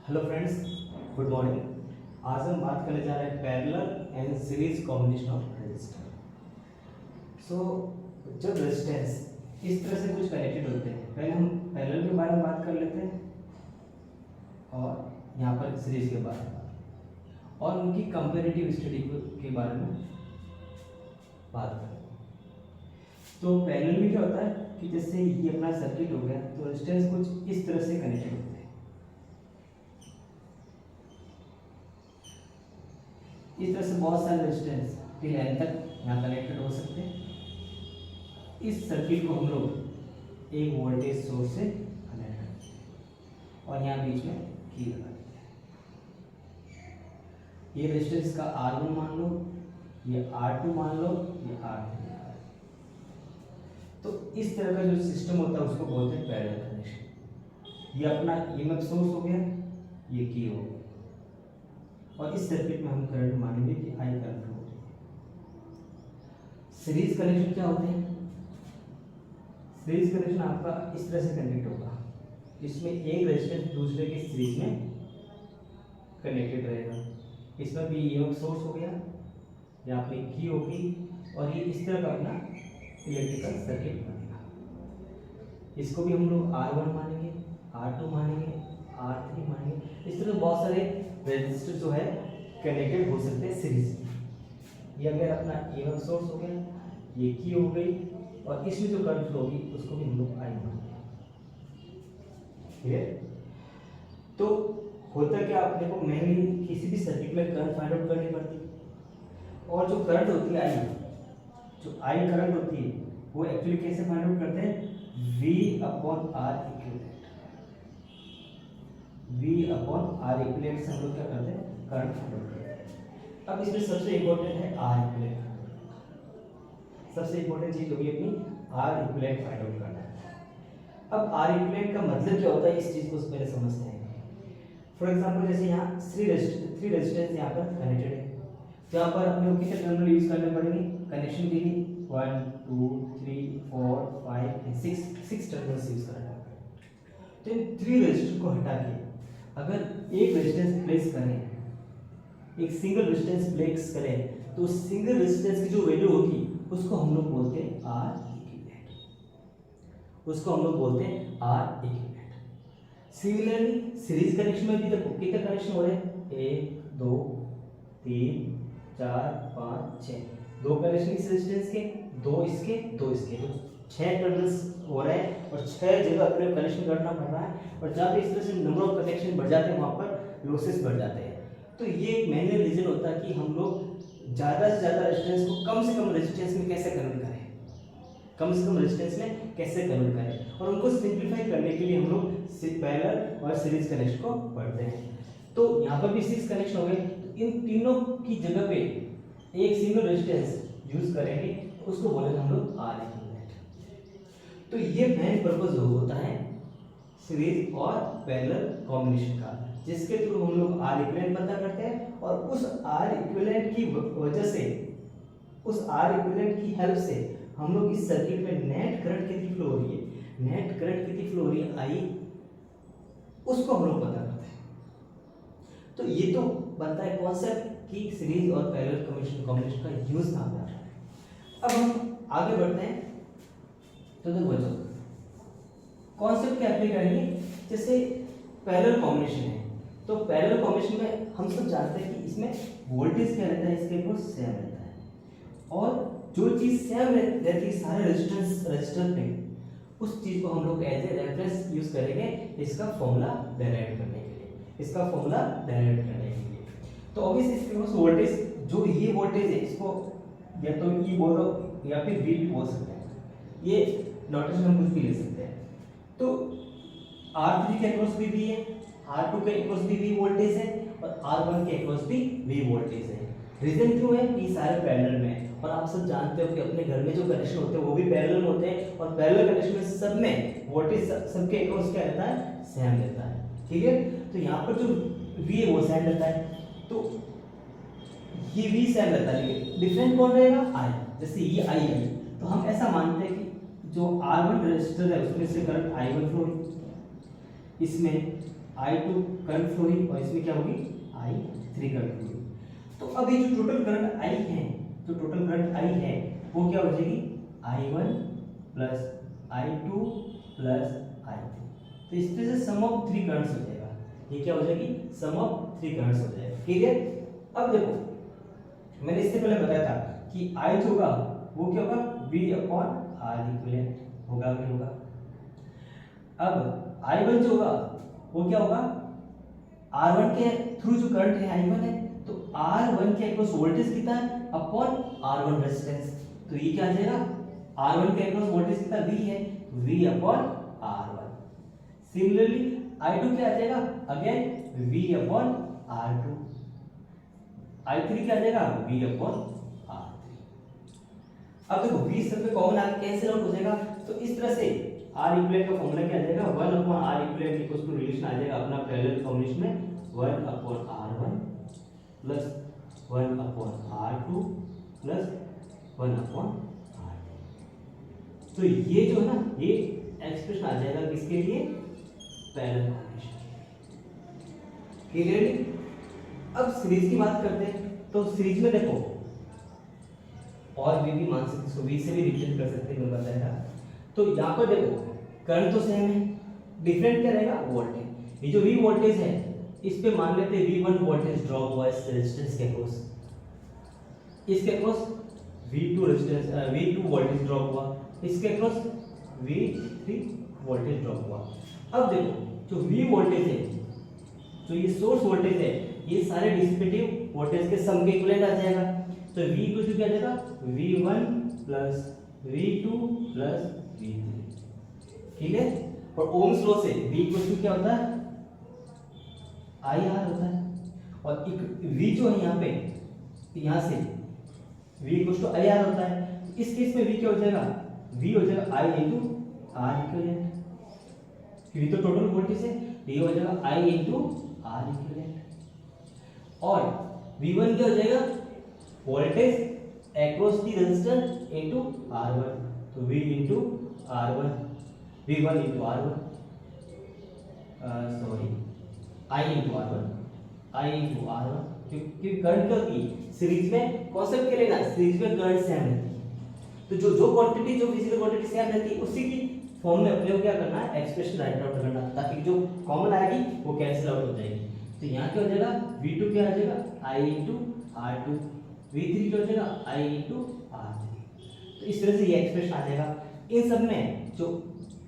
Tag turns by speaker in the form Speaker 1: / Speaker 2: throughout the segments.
Speaker 1: Hello friends, good morning. आज हम बात करने जा रहे हैं parallel and series combination of resistor. So जब रेजिस्टेंस इस तरह से कुछ कनेक्टेड होते हैं, पहले हम पैरेलल के बारे में बात कर लेते हैं और यहाँ पर सीरीज के बारे में और उनकी कंपैरेटिव स्टडी के बारे में बात करें। तो पैरेलल में क्या होता है कि जैसे ये अपना सर्किट हो गया तो रेजिस्टेंस कुछ इस तरह से कनेक्टेड होते हैं। इस तरह से बहुत सारे रेजिस्टेंस टिल एन तक यहाँ कनेक्टेड हो सकते हैं। इस सर्किट को हम लोग एक वोल्टेज सोर्स से कनेक्ट करते हैं और यहाँ बीच में की लगा देते हैं। ये रेजिस्टेंस का R1 मान लो, ये R2 मान लो, ये R3 मान लो। तो इस तरह का जो सिस्टम होता है उसको बोलते हैं पैरेलल कनेक्शन। ये अपना EMF सोर्स हो गया, ये की हो गया और इस सर्किट में हम करंट मानेंगे कि I करंट हो रही है। सीरीज कनेक्शन क्या होते हैं? सीरीज कनेक्शन आपका इस तरह से कनेक्ट होगा, इसमें एक रेजिस्टेंस दूसरे के सीरीज में कनेक्टेड रहेगा। इसमें भी EMF सोर्स हो गया, या आपकी की होगी और ये इस तरह का अपना इलेक्ट्रिकल सर्किट बनेगा। इसको भी हम लोग R1 मानेंगे, R2 मानेंगे, R3 मानेंगे। इस तरह बहुत सारे रेजिस्टर जो है कनेक्टेड हो सकते हैं सीरीज में। ये अगर अपना EMF सोर्स हो गया, ये की हो गई और इसमें जो करंट फ्लो होगी उसको भी हम लोग I मानेंगे। क्लियर? तो होता क्या, अपने को मेनली किसी भी सर्किट में करंट फाइंड आउट करनी पड़ती है और जो करंट होती है I, जो I करंट होती है वो एक्चुअली कैसे फाइंड आउट करते हैं? V/R equivalent. V/R इक्विवेलेंट से हम लोग क्या करते हैं? करंट फाइंड आउट करते हैं। अब इसमें सबसे इंपॉर्टेंट है R इक्विवेलेंट। सबसे इंपॉर्टेंट चीज होगी अपनी R इक्विवेलेंट फाइंड आउट करना। अब R इक्विवेलेंट का मतलब क्या होता है, इस चीज को पहले समझते हैं। फॉर एग्जांपल जैसे यहाँ थ्री रेजिस्टेंस यहाँ पर कनेक्टेड है, तो यहाँ पर अपने को कितने टर्मिनल यूज करने पड़ेंगे कनेक्शन के लिए? 1 2 3 4 5 एंड 6 टर्मिनल्स यूज करना है। तो इन 3 रेजिस्टर को हटा के अगर एक रेजिस्टेंस प्लेस करें, एक सिंगल रेजिस्टेंस प्लेस करें, तो सिंगल रेजिस्टेंस की जो वैल्यू होगी उसको हम लोग बोलते हैं R इक्विवेलेंट। उसको हम लोग बोलते हैं R equivalent. Similarly series connection में भी देखो कितने कनेक्शन हो रहे हैं? 1 2 3 4 5 6। 2 कनेक्शन इस रेजिस्टेंस के, 2 इसके, 2 इसके, तो 6 टर्मिनल्स हो रहे हैं और 6 जगह अपने कनेक्शन करना पड़ रहा है। और जब इस तरह से नंबर ऑफ कनेक्शन बढ़ जाते हैं वहाँ पर लॉसेस बढ़ जाते हैं। तो ये एक मेन रीजन होता है कि हम लोग ज़्यादा से ज़्यादा रेजिस्टेंस को कम से कम रेजिस्टेंस में कैसे कन्वर्ट करें, कम से कम रेजिस्टेंस में कैसे कन्वर्ट करें। और उनको सिंप्लीफाई करने के लिए हम लोग पैरेलल और सीरीज कनेक्शन को पढ़ते हैं। तो यहाँ पर भी सीरीज कनेक्शन हो गए, तो इन तीनों की जगह पे एक सिंगल रेजिस्टेंस यूज करेंगे, उसको बोलेंगे हम लोग R इक्विवेलेंट। तो ये मेन पर्पस होता है सीरीज और पैरेलल कॉम्बिनेशन का, जिसके थ्रू हम लोग R इक्विवेलेंट पता करते हैं और उस R इक्विवेलेंट की वजह से, उस R इक्विवेलेंट की हेल्प से हम लोग इस सर्किट में नेट करंट कितनी फ्लो हो रही है, नेट करंट कितनी फ्लो हो रही है I, उसको हम लोग पता करते हैं। तो ये तो बनता है कॉन्सेप्ट कि सीरीज और पैरेलल कॉम्बिनेशन का यूज कहाँ पे आता है। अब हम आगे बढ़ते हैं। तो देखो बच्चों, कॉन्सेप्ट क्या अप्लाई करेंगे? जैसे पैरेलल कॉम्बिनेशन है, तो पैरेलल कॉम्बिनेशन में हम सब जानते हैं कि इसमें वोल्टेज क्या रहता है, इसके ऊपर सेम रहता है और जो चीज सेम रहती है सारे रजिस्टर पे, उस चीज को हम लोग एज ए रेफरेंस यूज करेंगे इसका फॉर्मूला डेराइव करने के लिए, इसका फॉर्मूला डेराइव करने के लिए। तो ऑब्वियसली इसके पास वोल्टेज, जो ये वोल्टेज है इसको या तो E बोलो या फिर V भी बोल सकते हैं, ये नोटेशन हम कुछ भी ले सकते हैं। तो R3 के अक्रॉस भी V है, R2 के अक्रॉस भी V वोल्टेज है और R1 के अक्रॉस भी V वोल्टेज है। रीजन क्यों है कि सारे पैरेलल में, और आप सब जानते हो कि अपने घर में जो कनेक्शन होते हैं वो भी पैरेलल होते हैं और पैरेलल कनेक्शन में सब में वोल्टेज सबके अक्रॉस क्या रहता है? सेम रहता है। ठीक है, तो यहाँ पर जो V है वो सेम रहता है, तो ये V सेम रहता है, लेकिन डिफरेंट कौन रहेगा? I। जैसे ये I है तो हम ऐसा मानते हैं कि जो R1 रेजिस्टर है उसमें से करंट I1 फ्लो, इसमें I2 करंट फ्लो हुई और इसमें क्या होगी I3 करंट फ्लो हुई। तो अब ये जो टोटल करंट I है, जो टोटल करंट I है वो क्या हो जाएगी I1 plus I2 plus I3। तो इस तरह से सम ऑफ 3 करंट्स हो जाएगा। ये क्या हो जाएगी सम ऑफ 3 करंट्स हो जाएगा। क्लियर? अब देखो मैंने इससे पहले बताया था कि I जो होगा वो क्या होगा V अपॉन R इक्विवेलेंट होगा नहीं होगा। अब I1 जो होगा वो क्या होगा R1 के थ्रू जो करंट है I1 है, तो R1 के अक्रॉस वोल्टेज कितना है अपॉन R1 रेजिस्टेंस। तो ये क्या आ जाएगा R1 के अक्रॉस वोल्टेज कितना V है, V upon R1। Similarly I2 क्या आ जाएगा again V upon R2। I3 क्या आ जाएगा V अपॉन R3। अब देखो V सब में कॉमन आके कैंसिल आउट हो जाएगा, तो इस तरह से R इक्विवेलेंट का फॉर्मूला क्या आ जाएगा 1 upon R equivalent equals to relation आ जाएगा अपना पैरेलल कॉम्बिनेशन में 1 upon R1 plus 1 upon R2 plus 1 upon R2। तो ये जो है ना ये एक्सप्रेशन आ जाएगा किसके लिए पैरेलल कॉम्बिनेशन। क्लियरली? अब सीरीज की बात करते हैं तो सीरीज में देखो और भी मान सकते इसको V से भी रिप्रेजेंट कर सकते हैं मैं बताया था। तो यहाँ पर देखो करंट तो सेम है, डिफरेंट क्या रहेगा वोल्टेज। ये जो V वोल्टेज है इस पे मान लेते हैं V1 वोल्टेज ड्रॉप हुआ है रेजिस्टेंस के अक्रॉस, इसके across V2 resistance V2 voltage drop हुआ, इसके अक्रॉस V3 वोल्टेज ड्रॉप हुआ। अब देखो जो V वोल्टेज है जो ये सोर्स वोल्टेज है ये सारे डिसिपेटिव वोल्टेज के सम के इक्विवेलेंट आ जाएगा। तो V इक्वल टू क्या आ जाएगा V1 plus V2 plus V3। ठीक है? और ओम्स लॉ से V इक्वल टू क्या होता है IR होता है, और V जो है यहाँ पे यहाँ से V इक्वल टू IR होता है। इस केस में V क्या हो जाएगा V हो जाएगा I into R equivalent, V तो टोटल वोल्टेज है, ये हो जाएगा I इंटू R इक्विवेलेंट। और V1 क्या हो जाएगा voltage across the resistor into R1, तो V into R1 V1 into R1 sorry I into R1 क्योंकि करंट क्या होती है सीरीज में कॉन्सेप्ट के लिए ना सीरीज में करंट सेम रहती है। तो जो क्वांटिटी जो फिजिकल क्वांटिटी सेम रहती है उसी की फॉर्म में अपने को क्या करना है एक्सप्रेशन राइट आउट करना, ताकि जो कॉमन आएगी वो कैंसिल आउट हो जाएगी। तो यहाँ क्या हो जाएगा V2 क्या आ जाएगा I इंटू R2, V3 क्या हो जाएगा I इंटू R3। तो इस तरह से ये एक्सप्रेशन आ जाएगा। इन सब में जो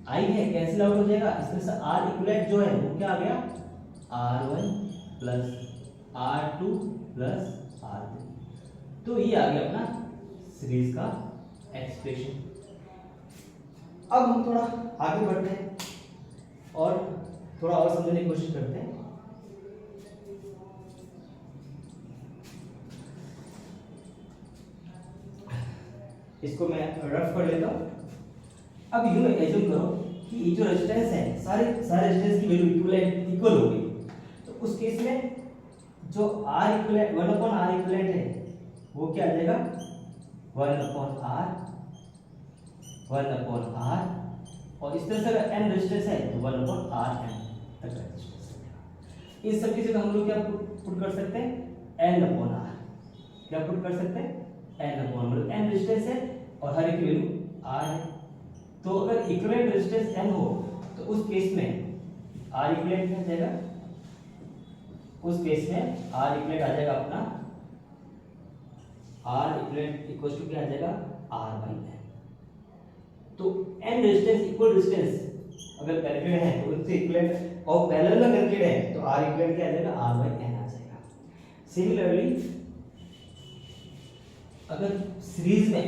Speaker 1: I है कैंसिल आउट हो जाएगा, इस तरह से R इक्विवेलेंट जो है वो क्या आ गया R1 plus R2 plus R3। तो ये आ गया अपना सीरीज का एक्सप्रेशन। अब हम थोड़ा आगे बढ़ते हैं और थोड़ा और समझने की कोशिश करते हैं। इसको मैं रफ कर लेता हूं। अब यूं एज्यूम करो कि ये जो रेजिस्टेंस है सारे रेजिस्टेंस की वैल्यू इक्वल होगी, तो उस केस में जो R equivalent 1 upon R equivalent है वो क्या आ जाएगा 1 अपॉन R, और इस तरह से अगर n रेजिस्टेंस है तो 1 अपॉन Rn तक रेजिस्टेंस है। इस सब की जगह हम लोग क्या पुट कर सकते हैं n अपॉन R, क्या पुट कर सकते हैं n अपॉन, मतलब n रेजिस्टेंस है और हर एक की वैल्यू R है। तो अगर इक्विवेलेंट रेजिस्टेंस n हो तो उस केस में R इक्विवेलेंट क्या आ जाएगा, उस केस में R इक्विवेलेंट आ जाएगा अपना R इक्विवेलेंट इक्वल टू क्या आ जाएगा R बाई n। तो n रेजिस्टेंस इक्वल रेजिस्टेंस अगर कनेक्टेड है तो उनसे इक्विवेलेंट और पैरेलल में कनेक्टेड है तो R इक्विवेलेंट क्या आ जाएगा R बाई n आ जाएगा। सिमिलरली अगर सीरीज में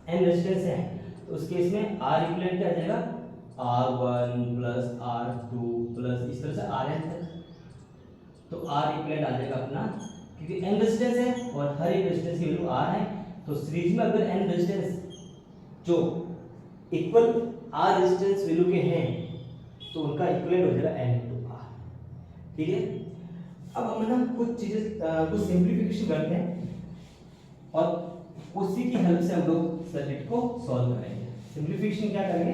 Speaker 1: n रेजिस्टेंस है तो उस केस में R इक्विवेलेंट क्या आ जाएगा R1 प्लस R2 प्लस इस तरह से Rn तक। तो R इक्विवेलेंट आ जाएगा अपना, क्योंकि n रेजिस्टेंस है और हर एक रेजिस्टेंस की वैल्यू R है, तो सीरीज में अगर n रेजिस्टेंस जो इक्वल R रेजिस्टेंस वैल्यू के हैं तो उनका इक्विवेलेंट हो जाएगा n into R। ठीक है? अब हम ना कुछ चीजें कुछ सिंपलीफिकेशन करते हैं और उसी की हेल्प से हम लोग सर्किट को सॉल्व करेंगे। सिंपलीफिकेशन क्या करेंगे,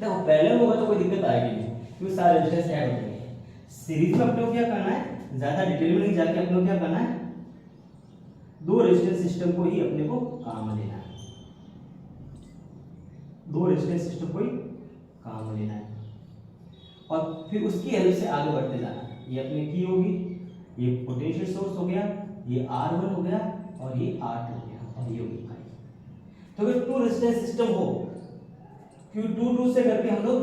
Speaker 1: देखो पैरेलल होगा तो कोई दिक्कत आएगी नहीं, क्यों सारे रेजिस्टेंस ऐड हो जाएंगे। सीरीज में अपने को क्या करना है, ज्यादा डिटेल में नहीं जाके अपने को क्या करना है, दो रेजिस्टेंस सिस्टम को ही अपने को काम में लेना है, दो रेजिस्टेंस सिस्टम को ही काम में लेना है और फिर उसकी हेल्प से आगे बढ़ते जाना है। ये अपने की होगी, ये पोटेंशियल सोर्स हो गया, ये R1 हो गया और ये R2 हो गया और ये होगी I। तो अगर टू रेजिस्टेंस सिस्टम हो, Q2 से करके हम लोग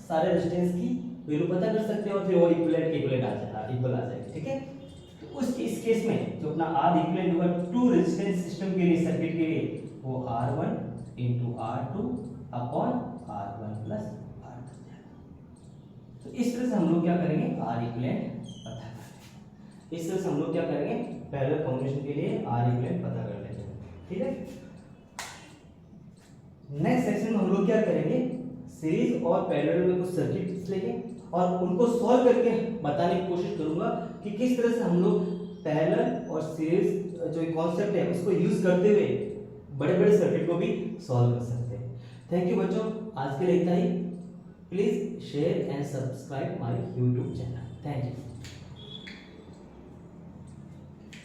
Speaker 1: सारे रेजिस्टेंस की वैल्यू पता कर सकते हैं और फिर वो इक्विवेलेंट आ जाएगा, ठीक है। तो इस केस में जो अपना R इक्विवेलेंट होगा टू रेजिस्टेंस सिस्टम के लिए, सर्किट के लिए, वो R1 into R2 upon R1 plus R2। तो इस तरह से हम लोग क्या करेंगे, R इक्विवेलेंट पता करेंगे। इस तरह से हम लोग क्या करेंगे, पैरेलल कॉम्बिनेशन के लिए R इक्विवेलेंट पता कर लेते हैं, ठीक है। नेक्स्ट सेक्शन में हम लोग क्या करेंगे, सीरीज और पैरेलल में कुछ सर्किट्स लेंगे और उनको सॉल्व करके बताने की कोशिश करूंगा कि किस तरह से हम लोग पैरेलल और सीरीज जो कॉन्सेप्ट है उसको यूज करते हुए बड़े बड़े सर्किट को भी सॉल्व कर सकते हैं। थैंक यू बच्चों, आज के लिए इतना ही। Please share and subscribe my YouTube channel. Thank you.